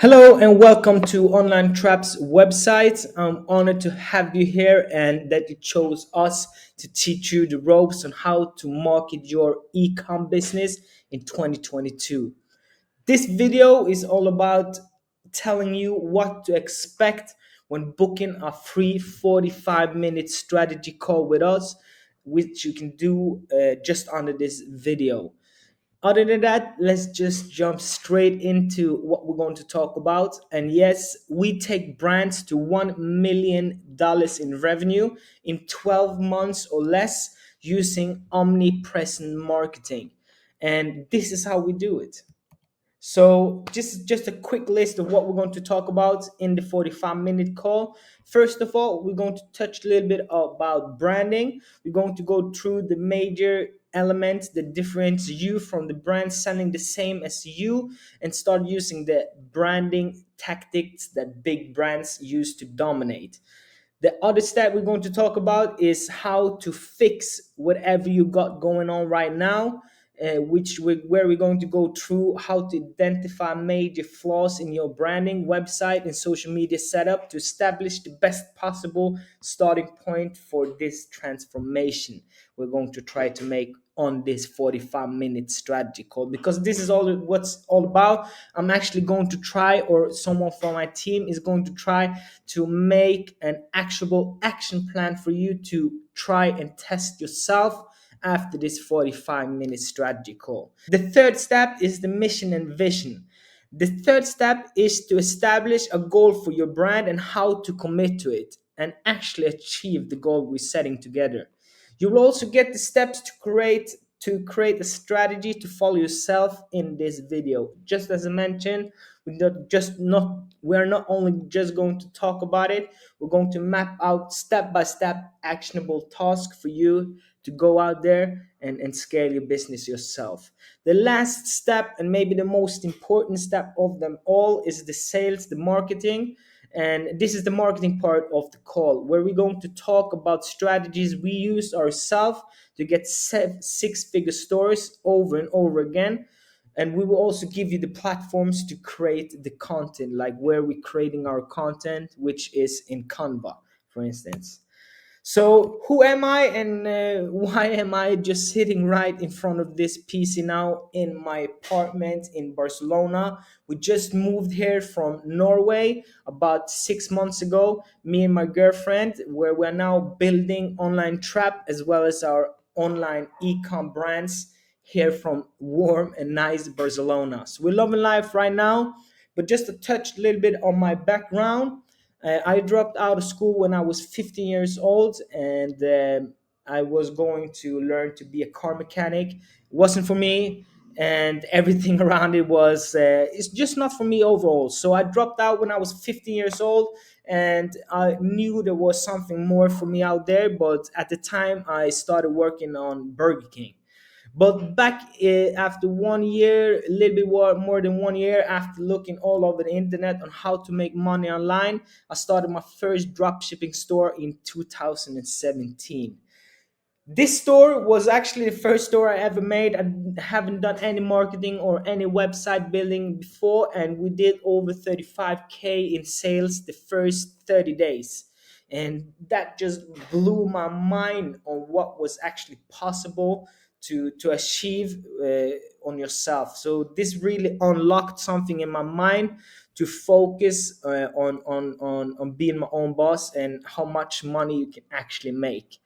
Hello and welcome to Onlinetrap's website. I'm honored to have you here and that you chose us to teach you the ropes on how to market your e-com business in 2022. This video is all about telling you what to expect when booking a free 45-minute strategy call with us, which you can do just under this video. Other than that, let's just jump straight into what we're going to talk about. And yes, we take brands to $1 million in revenue in 12 months or less using omnipresent marketing. And this is how we do it. So just a quick list of what we're going to talk about in the 45-minute call. First of all, we're going to touch a little bit about branding. We're going to go through the major elements that differentiate you from the brand selling the same as you and start using the branding tactics that big brands use to dominate. The other step we're going to talk about is how to fix whatever you got going on right now, where we're going to go through how to identify major flaws in your branding, website, and social media setup to establish the best possible starting point for this transformation we're going to try to make on this 45-minute strategy call, because this is all what's all about. I'm actually going to try, or someone from my team is going to try to make an actionable action plan for you to try and test yourself after this 45-minute strategy call. The third step is the mission and vision. The third step is to establish a goal for your brand and how to commit to it and actually achieve the goal we're setting together. You will also get the steps to create a strategy to follow yourself in this video. Just as I mentioned, we're not only just going to talk about it, we're going to map out step by step actionable tasks for you to go out there and scale your business yourself. The last step, and maybe the most important step of them all, is the sales, the marketing. And this is the marketing part of the call, where we're going to talk about strategies we use ourselves to get six-figure stores over and over again. And we will also give you the platforms to create the content, like where we're creating our content, which is in Canva, for instance. So, who am I, and why am I just sitting right in front of this PC now in my apartment in Barcelona? We just moved here from Norway about 6 months ago, me and my girlfriend, where we're now building Onlinetrap as well as our online e-com brands here from warm and nice Barcelona. So, we're loving life right now. But just to touch a little bit on my background, I dropped out of school when I was 15 years old, and I was going to learn to be a car mechanic. It wasn't for me, and everything around it was it's just not for me overall. So I dropped out when I was 15 years old, and I knew there was something more for me out there. But at the time, I started working on Burger King. But back after 1 year, a little bit more than 1 year, after looking all over the internet on how to make money online, I started my first dropshipping store in 2017. This store was actually the first store I ever made. I haven't done any marketing or any website building before, and we did over 35K in sales the first 30 days. And that just blew my mind on what was actually possible to achieve on yourself. So this really unlocked something in my mind to focus on being my own boss and how much money you can actually make.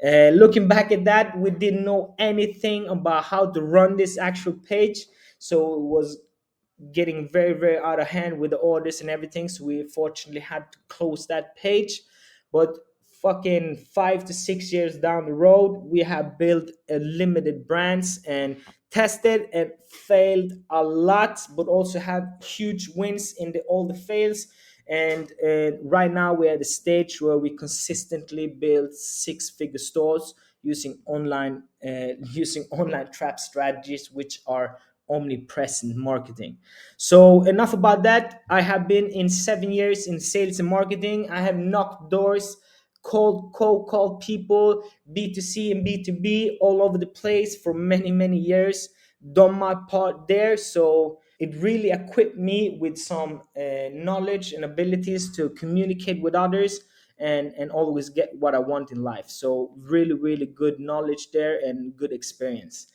Looking back at that, we didn't know anything about how to run this actual page, so it was getting very, very out of hand with the orders and everything. So we fortunately had to close that page. But fucking 5 to 6 years down the road, we have built a limited brands and tested and failed a lot, but also had huge wins in all the fails. And right now we're at a stage where we consistently build six-figure stores using online trap strategies, which are omnipresent marketing. So enough about that. I have been in 7 years in sales and marketing. I have knocked doors, called people, B2C and B2B all over the place for many, many years. Done my part there. So it really equipped me with some knowledge and abilities to communicate with others and always get what I want in life. So really, really good knowledge there and good experience.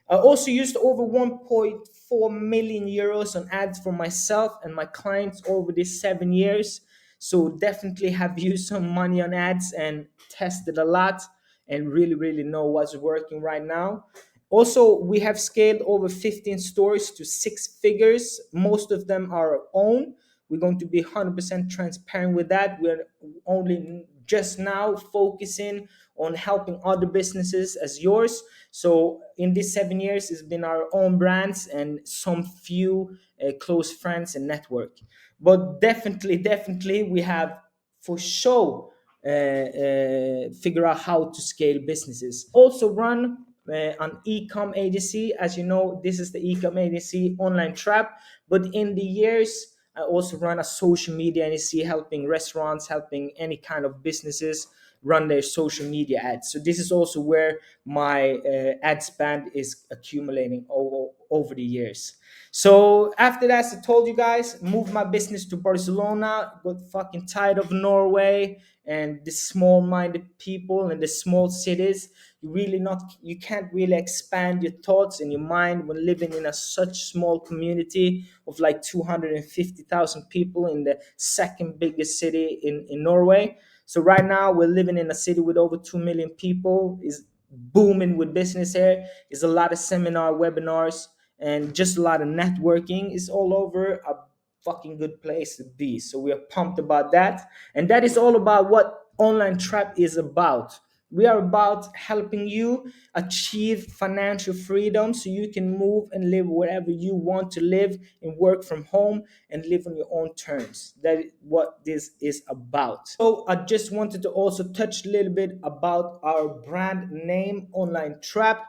I also used over 1.4 million euros on ads for myself and my clients over these 7 years. So definitely have used some money on ads and tested a lot and really, really know what's working right now. Also, we have scaled over 15 stores to six figures. Most of them are our own. We're going to be 100% transparent with that. We're only just now focusing on helping other businesses as yours. So in these 7 years, it's been our own brands and some few close friends and network. But definitely, we have for sure figure out how to scale businesses. Also run an e-com agency. As you know, this is the e-com agency Onlinetrap. But in the years, I also run a social media agency, helping restaurants, helping any kind of businesses run their social media ads. So this is also where my ad spend is accumulating over the years. So after that, as I told you guys, moved my business to Barcelona. Got fucking tired of Norway and the small-minded people and the small cities. You can't really expand your thoughts and your mind when living in a such small community of like 250,000 people in the second biggest city in Norway. So right now we're living in a city with over 2 million people. Is booming with business here. Is a lot of seminar webinars and just a lot of networking. Is all over a fucking good place to be. So we are pumped about that. And that is all about what Onlinetrap is about. We are about helping you achieve financial freedom so you can move and live wherever you want to live and work from home and live on your own terms. That is what this is about. So I just wanted to also touch a little bit about our brand name, Onlinetrap.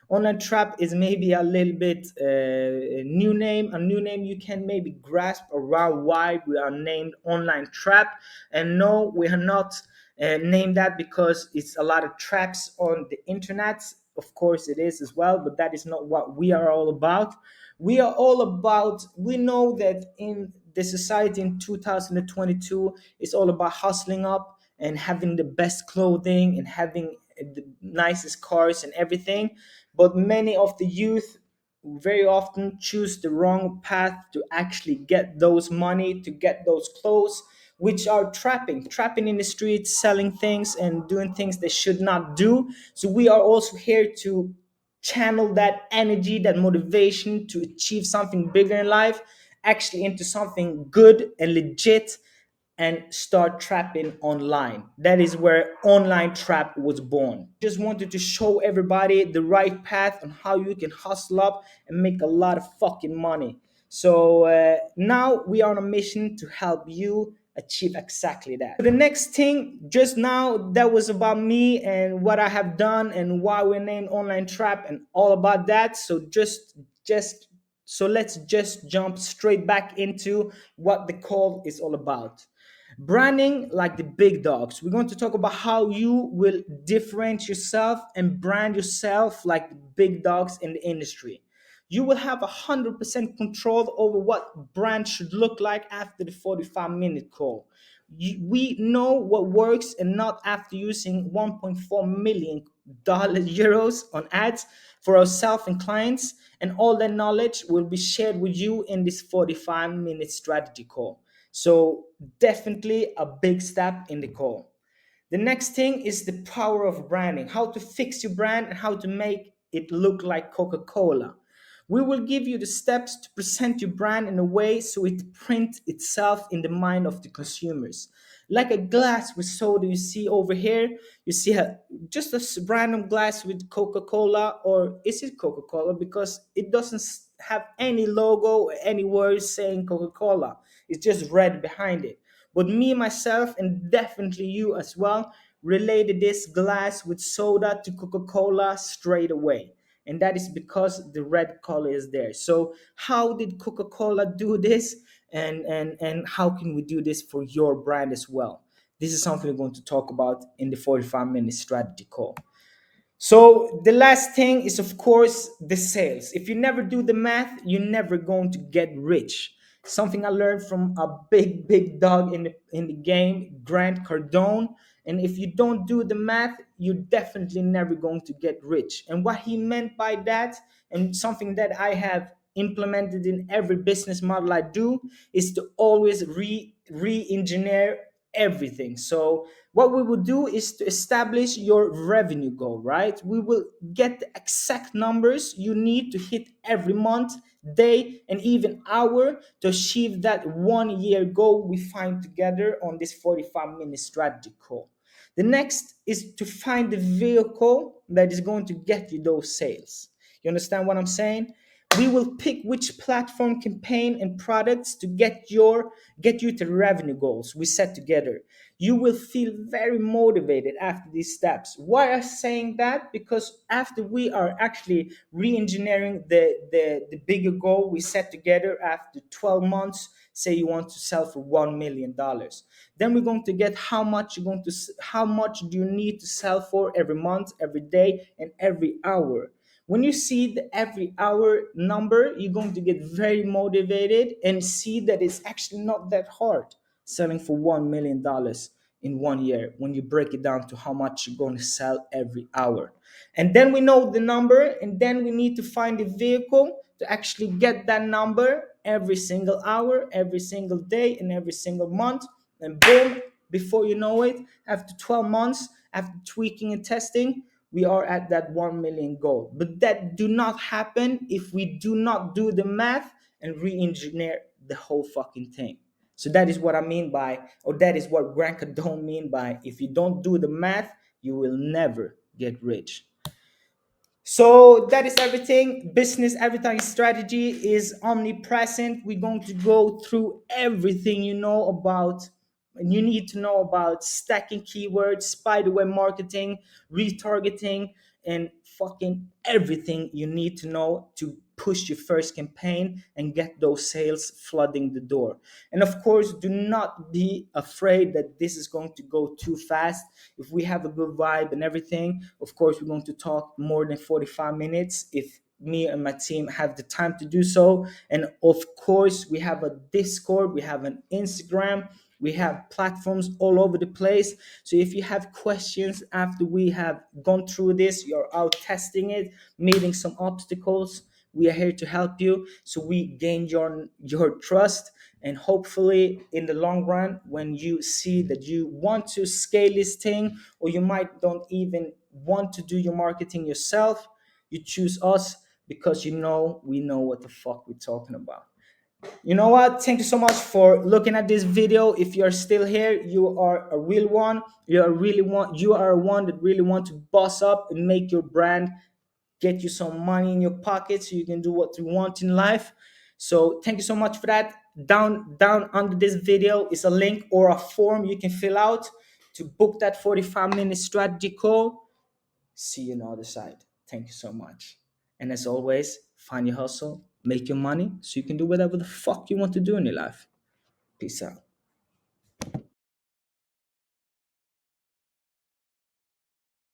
Onlinetrap is maybe a little bit a new name you can maybe grasp around why we are named Onlinetrap. And no, we are not named that because it's a lot of traps on the internet. Of course, it is as well, but that is not what we are all about. We are all about, we know that in the society in 2022, it's all about hustling up and having the best clothing and having the nicest cars and everything. But many of the youth very often choose the wrong path to actually get those money, to get those clothes, which are trapping in the streets, selling things and doing things they should not do. So we are also here to channel that energy, that motivation to achieve something bigger in life, actually into something good and legit, and start trapping online. That is where Onlinetrap was born. Just wanted to show everybody the right path on how you can hustle up and make a lot of fucking money. So now we are on a mission to help you achieve exactly that. So the next thing, just now, that was about me and what I have done and why we're named Onlinetrap and all about that. So just so let's just jump straight back into what the call is all about. Branding like the big dogs. We're going to talk about how you will differentiate yourself and brand yourself like the big dogs in the industry. You will have 100% control over what brand should look like after the 45-minute call. We know what works and not after using 1.4 million euros on ads for ourselves and clients, and all that knowledge will be shared with you in this 45-minute strategy call. So definitely a big step in the call. The next thing is the power of branding, how to fix your brand and how to make it look like Coca-Cola. We will give you the steps to present your brand in a way so it prints itself in the mind of the consumers. Like a glass with soda you see over here, you see just a random glass with Coca-Cola, or is it Coca-Cola because it doesn't have any logo or any words saying Coca-Cola. It's just red behind it. But me, myself, and definitely you as well, related this glass with soda to Coca-Cola straight away. And that is because the red color is there. So how did Coca-Cola do this? And how can we do this for your brand as well? This is something we're going to talk about in the 45-minute strategy call. So the last thing is, of course, the sales. If you never do the math, you're never going to get rich. Something I learned from a big dog in the game, Grant Cardone. And if you don't do the math, you're definitely never going to get rich. And what he meant by that, and something that I have implemented in every business model I do, is to always re-engineer everything. So what we will do is to establish your revenue goal, right? We will get the exact numbers you need to hit every month, day, and even hour to achieve that 1 year goal we find together on this 45-minute strategy call. The next is to find the vehicle that is going to get you those sales. You understand what I'm saying? We will pick which platform, campaign, and products to get you to the revenue goals we set together. You will feel very motivated after these steps. Why am I saying that? Because after we are actually re-engineering the bigger goal we set together after 12 months, say you want to sell for $1 million, then we're going to get how much do you need to sell for every month, every day, and every hour. When you see the every hour number, you're going to get very motivated and see that it's actually not that hard selling for $1 million in 1 year when you break it down to how much you're going to sell every hour. And then we know the number, and then we need to find a vehicle to actually get that number every single hour, every single day, and every single month. And boom, before you know it, after 12 months, after tweaking and testing, we are at that 1 million goal. But that do not happen if we do not do the math and re-engineer the whole fucking thing. So that is what I mean by, or that is what Grant Cardone mean by, if you don't do the math, you will never get rich. So that is everything. Business advertising strategy is omnipresent. We're going to go through everything you need to know about stacking keywords, spiderweb marketing, retargeting, and fucking everything you need to know to push your first campaign and get those sales flooding the door. And of course, do not be afraid that this is going to go too fast. If we have a good vibe and everything, of course, we're going to talk more than 45 minutes if me and my team have the time to do so. And of course, we have a Discord, we have an Instagram, we have platforms all over the place. So if you have questions after we have gone through this, you're out testing it, meeting some obstacles, we are here to help you. So we gain your trust, and hopefully in the long run, when you see that you want to scale this thing, or you might don't even want to do your marketing yourself, you choose us because we know what the fuck we're talking about. You know what? Thank you so much for looking at this video. If you're still here, you are a real one. You are one that really want to boss up and make your brand get you some money in your pocket so you can do what you want in life. So thank you so much for that. Down under this video is a link or a form you can fill out to book that 45-minute strategy call. See you on the other side. Thank you so much. And as always, find your hustle, make your money so you can do whatever the fuck you want to do in your life. Peace out.